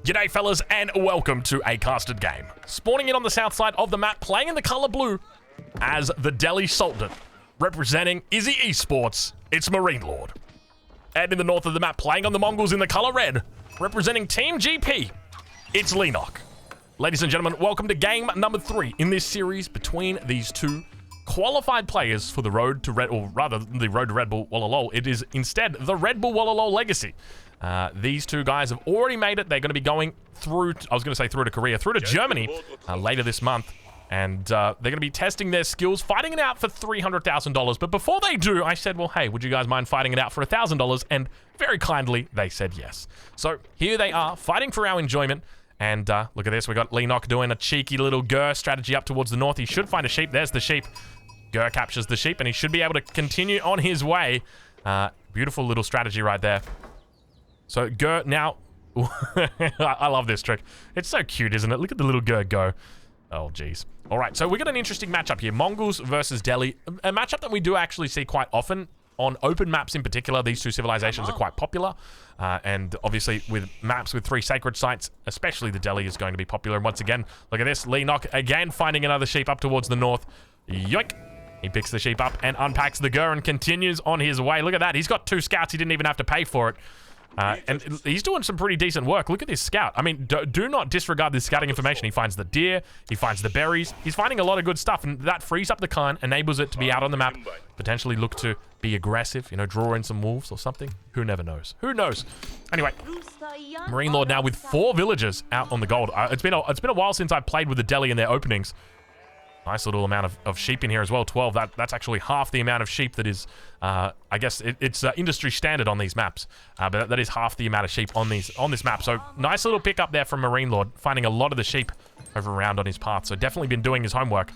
G'day fellas, and welcome to a casted game. Spawning in on the south side of the map, playing in the color blue as the Delhi Sultan. Representing Izzy Esports, it's MarineLord. And in the north of the map, playing on the Mongols in the color red, representing Team GP, it's Leenock. Ladies and gentlemen, welcome to game number 3 in this series between these two qualified players for the road to Red, or rather the road to Red Bull Wololol. It is instead the Red Bull Wololol Legacy. These two guys have already made it. They're going to be going through, I was going to say through to Korea, through to Germany later this month. And they're going to be testing their skills, fighting it out for $300,000. But before they do, I said, well, hey, would you guys mind fighting it out for $1,000? And very kindly, they said yes. So here they are, fighting for our enjoyment. And look at this, we got Leenock doing a cheeky little Gur strategy up towards the north. He should find a sheep. There's the sheep. Gur captures the sheep, and he should be able to continue on his way. Beautiful little strategy right there. So Gur now... I love this trick. It's so cute, isn't it? Look at the little Gur go. Oh, geez. All right, so we got an interesting matchup here. Mongols versus Delhi. A matchup that we do actually see quite often. On open maps in particular, these two civilizations are quite popular. And obviously with maps with 3 sacred sites, especially the Delhi is going to be popular. And once again, look at this. Leenock again finding another sheep up towards the north. Yoink. He picks the sheep up and unpacks the Gur and continues on his way. Look at that. He's got 2 scouts. He didn't even have to pay for it. And he's doing some pretty decent work. Look at this scout. I mean, do not disregard this scouting information. He finds the deer. He finds the berries. He's finding a lot of good stuff. And that frees up the Khan, enables it to be out on the map. Potentially look to be aggressive. You know, draw in some wolves or something. Who never knows? Who knows? Anyway, MarineLord now with 4 villagers out on the gold. It's been a while since I've played with the Delhi in their openings. Nice little amount of sheep in here as well. 12. That's actually half the amount of sheep that is, I guess it's industry standard on these maps. But that is half the amount of sheep on this map. So nice little pick up there from MarineLord, finding a lot of the sheep over around on his path. So definitely been doing his homework.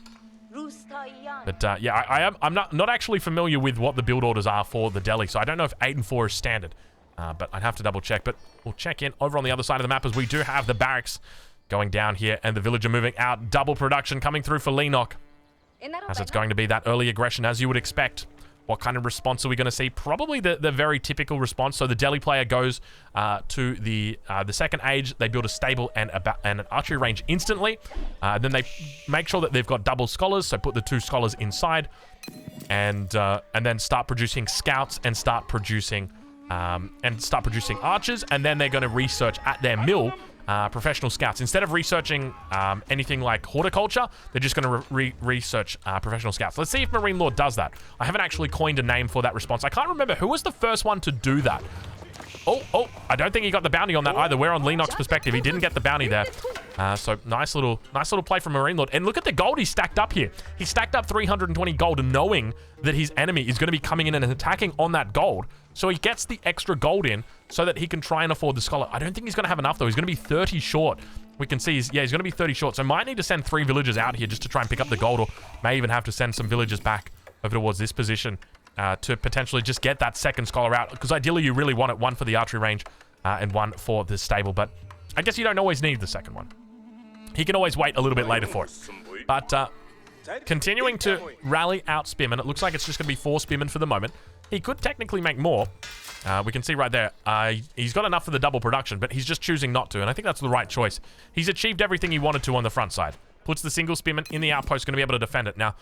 But yeah, I'm not actually familiar with what the build orders are for the Delhi. So I don't know if 8 and 4 is standard. But I'd have to double check. But we'll check in over on the other side of the map as we do have the barracks going down here, and the villager moving out. Double production coming through for Leenock, as it's going to be that early aggression, as you would expect. What kind of response are we going to see? Probably the very typical response. So the Delhi player goes to the second age. They build a stable and an archery range instantly. Then they make sure that they've got double scholars. So put the 2 scholars inside, and then start producing scouts and start producing archers. And then they're going to research at their mill. Professional scouts. Instead of researching anything like horticulture, they're just going to research professional scouts. Let's see if MarineLord does that. I haven't actually coined a name for that response. I can't remember who was the first one to do that. Oh, I don't think he got the bounty on that either. We're on Leenock's perspective. He didn't get the bounty there. So nice little play from MarineLord. And look at the gold he stacked up here. He stacked up 320 gold, knowing that his enemy is going to be coming in and attacking on that gold. So he gets the extra gold in so that he can try and afford the scholar. I don't think he's going to have enough, though. He's going to be 30 short. We can see, he's going to be 30 short. So might need to send 3 villagers out here just to try and pick up the gold, or may even have to send some villagers back over towards this position to potentially just get that second scholar out. Because ideally, you really want it, 1 for the archery range and 1 for the stable. But I guess you don't always need the second one. He can always wait a little bit later for it. But continuing to rally out Spearmen. It looks like it's just going to be 4 Spearmen for the moment. He could technically make more. We can see right there, he's got enough for the double production, but he's just choosing not to, and I think that's the right choice. He's achieved everything he wanted to on the front side. Puts the single Spearman in the outpost, going to be able to defend it. Now,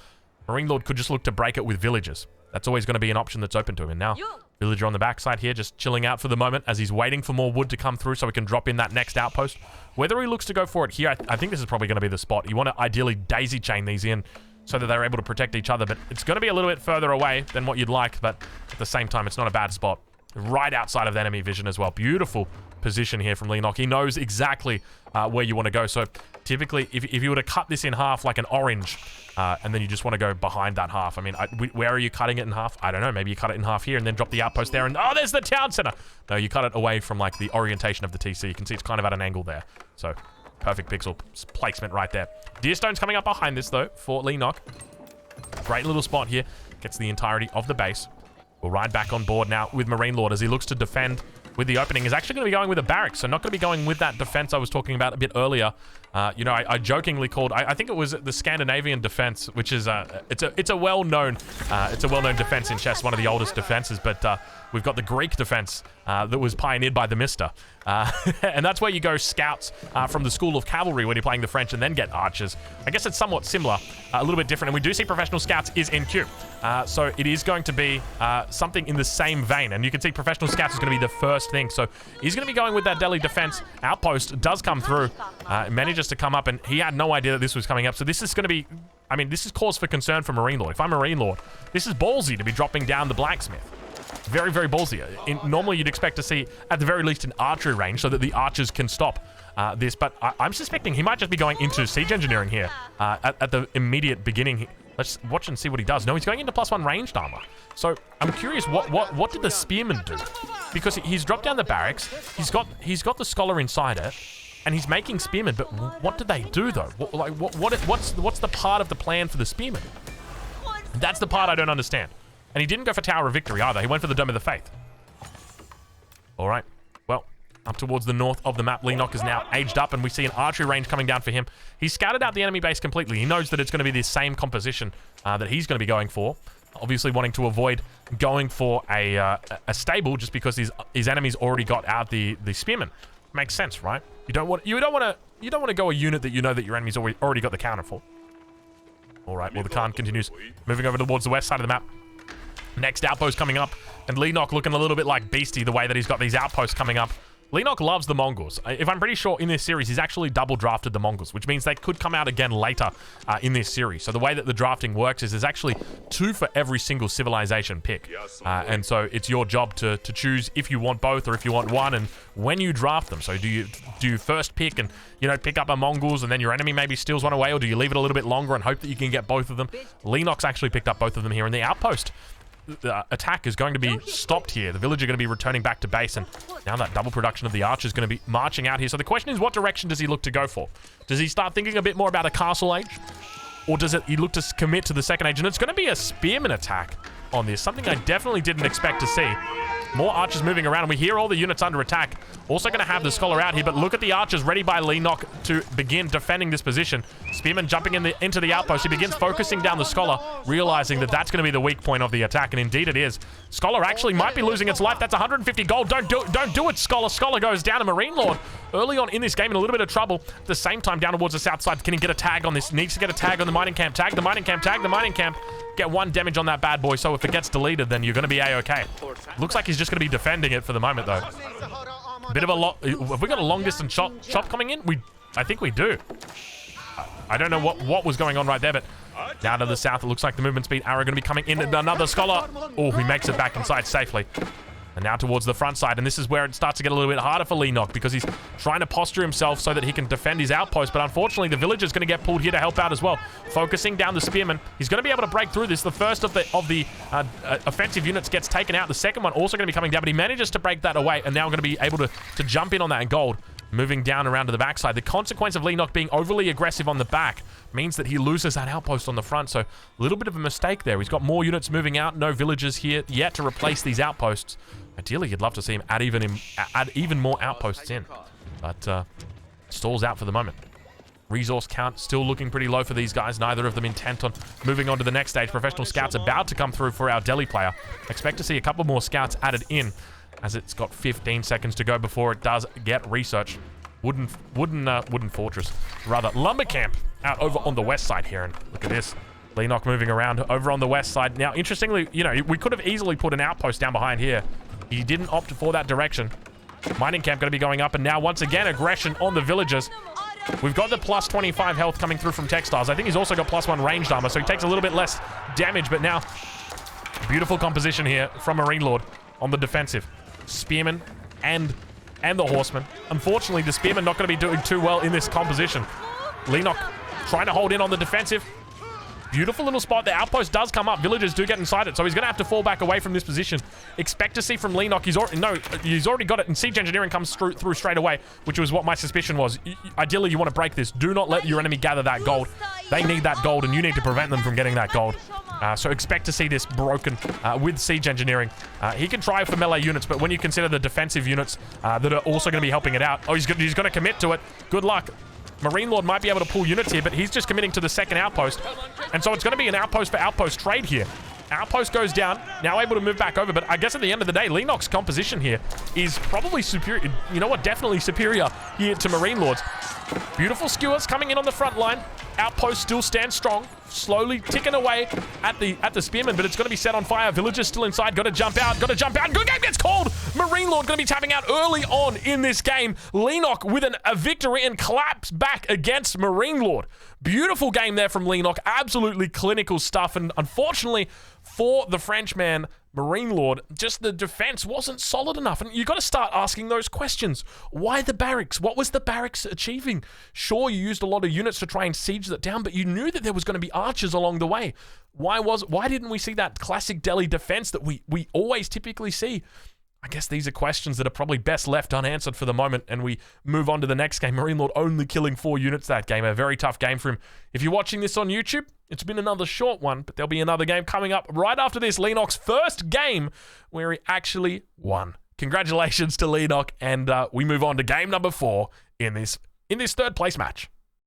MarineLord could just look to break it with villagers. That's always going to be an option that's open to him. And now, villager on the backside here, just chilling out for the moment as he's waiting for more wood to come through so he can drop in that next outpost. Whether he looks to go for it here, I think this is probably going to be the spot. You want to ideally daisy chain these in so that they're able to protect each other, but it's going to be a little bit further away than what you'd like, but at the same time, it's not a bad spot. Right outside of the enemy vision as well. Beautiful position here from Leenock. He knows exactly where you want to go. So typically, if you were to cut this in half like an orange, and then you just want to go behind that half. I mean, where are you cutting it in half? I don't know. Maybe you cut it in half here and then drop the outpost there, and oh, there's the town center. No, you cut it away from like the orientation of the TC. You can see it's kind of at an angle there. So perfect pixel placement right there. Deerstone's coming up behind this, though, for Leenock. Great little spot here. Gets the entirety of the base. We'll ride back on board now with MarineLord as he looks to defend with the opening. He's actually going to be going with a barracks, so not going to be going with that defense I was talking about a bit earlier. You know, I jokingly called, I think it was the Scandinavian defense, which is it's a well-known defense in chess, one of the oldest defenses. But we've got the Greek defense that was pioneered by the Mister. And that's where you go scouts from the School of Cavalry when you're playing the French and then get archers. I guess it's somewhat similar, a little bit different. And we do see professional scouts is NQ. So it is going to be something in the same vein. And you can see professional scouts is going to be the first thing. So he's going to be going with that Delhi defense. Outpost does come through. Manages to come up, and he had no idea that this was coming up. So this is going to be, I mean, this is cause for concern for MarineLord. If I'm MarineLord, this is ballsy to be dropping down the blacksmith. Very, very ballsy. Normally, you'd expect to see, at the very least, an archery range so that the archers can stop this. But I'm suspecting he might just be going into siege engineering here at the immediate beginning. Let's watch and see what he does. No, he's going into +1 ranged armor. So I'm curious, what did the spearman do? Because he's dropped down the barracks. He's got the scholar inside it, and he's making spearmen. But what did they do though? What's the part of the plan for the spearmen? That's the part I don't understand. And he didn't go for Tower of Victory either. He went for the Dome of the Faith. All right. Well, up towards the north of the map, Leenock is now aged up, and we see an archery range coming down for him. He's scouted out the enemy base completely. He knows that it's going to be the same composition that he's going to be going for. Obviously wanting to avoid going for a stable just because his enemy's already got out the spearmen. Makes sense, right? You don't want to go a unit that you know that your enemy's already got the counter for. All right. Well, the Khan continues moving over towards the west side of the map. Next outpost coming up, and Leenock looking a little bit like Beastie the way that he's got these outposts coming up. Leenock loves the Mongols. If I'm pretty sure in this series, he's actually double drafted the Mongols, which means they could come out again later in this series. So the way that the drafting works is there's actually 2 for every single civilization pick. And so it's your job to choose if you want both or if you want one and when you draft them. So do you first pick and, you know, pick up a Mongols and then your enemy maybe steals one away, or do you leave it a little bit longer and hope that you can get both of them? Leenock's actually picked up both of them here in the outpost. The attack is going to be stopped here. The village are going to be returning back to base, and now that double production of the archer is going to be marching out here. So the question is, what direction does he look to go for? Does he start thinking a bit more about a castle age, or does he look to commit to the second age? And it's going to be a spearman attack on this, something I definitely didn't expect to see. More archers moving around, and we hear all the units under attack. Also going to have the scholar out here, but look at the archers ready by Leenock to begin defending this position. Spearman jumping into the outpost. He begins focusing down the scholar, realizing that that's going to be the weak point of the attack, and indeed it is. Scholar actually might be losing its life. That's 150 gold. Don't do it, Scholar. Scholar goes down to MarineLord early on in this game in a little bit of trouble. At the same time, down towards the south side, can he get a tag on this? Needs to get a tag on the mining camp. Tag the mining camp. Tag the mining camp. Get 1 damage on that bad boy, so if it gets deleted, then you're going to be A-okay. Looks like he's just going to be defending it for the moment, though. Bit of a have we got a long-distance shot coming in? I think we do. I don't know what was going on right there, but down to the south, it looks like the movement speed arrow going to be coming in. Another scholar. Oh, he makes it back inside safely. And now towards the front side, and this is where it starts to get a little bit harder for Leenock because he's trying to posture himself so that he can defend his outpost, but unfortunately the villager's going to get pulled here to help out as well. Focusing down the spearman. He's going to be able to break through this. The first of the offensive units gets taken out. The second one also going to be coming down, but he manages to break that away, and now going to be able to jump in on that gold. Moving down around to the backside. The consequence of Leenock being overly aggressive on the back means that he loses that outpost on the front. So a little bit of a mistake there. He's got more units moving out. No villagers here yet to replace these outposts. Ideally, you'd love to see him add even more outposts in. But stalls out for the moment. Resource count still looking pretty low for these guys. Neither of them intent on moving on to the next stage. Professional scouts about to come through for our Delhi player. Expect to see a couple more scouts added in, as it's got 15 seconds to go before it does get researched. Wooden fortress, rather lumber camp out over on the west side here, and look at this. Leenock moving around over on the west side. Now, interestingly, you know, we could have easily put an outpost down behind here. He didn't opt for that direction. Mining camp going to be going up, and now once again aggression on the villagers. We've got the plus 25 health coming through from textiles. I think he's also got +1 ranged armor, so he takes a little bit less damage, but now beautiful composition here from MarineLord on the defensive. Spearman and the horseman. Unfortunately, the spearman not going to be doing too well in this composition. Leenock trying to hold in on the defensive. Beautiful little spot. The outpost does come up. Villagers do get inside it, so he's going to have to fall back away from this position. Expect to see from Leenock. He's already got it, and siege engineering comes through straight away, which was what my suspicion was. Ideally, you want to break this. Do not let your enemy gather that gold. They need that gold, and you need to prevent them from getting that gold. So expect to see this broken with siege engineering. He can try for melee units, but when you consider the defensive units that are also going to be helping it out, he's going to commit to it. Good luck. MarineLord might be able to pull units here, but he's just committing to the second outpost. And so it's going to be an outpost for outpost trade here. Outpost goes down. Now able to move back over. But I guess at the end of the day, Leenock's composition here is probably superior. You know what? Definitely superior here to MarineLorD's. Beautiful skewers coming in on the front line. Outpost still stands strong. Slowly ticking away at the spearman, but it's going to be set on fire. Villagers still inside. Got to jump out. Got to jump out. Good game gets called. MarineLord going to be tapping out early on in this game. Leenock with a victory and claps back against MarineLord. Beautiful game there from Leenock. Absolutely clinical stuff. And unfortunately for the Frenchman, MarineLord, just the defense wasn't solid enough. And you got to start asking those questions. Why the barracks? What was the barracks achieving? Sure, you used a lot of units to try and siege that down, but you knew that there was going to be archers along the way. Why didn't we see that classic Delhi defense that we always typically see? I guess these are questions that are probably best left unanswered for the moment, and we move on to the next game. MarineLord only killing 4 units that game. A very tough game for him. If you're watching this on YouTube, it's been another short one, but there'll be another game coming up right after this. Leenock's first game where he actually won. Congratulations to Leenock, and we move on to game number 4 in this third place match.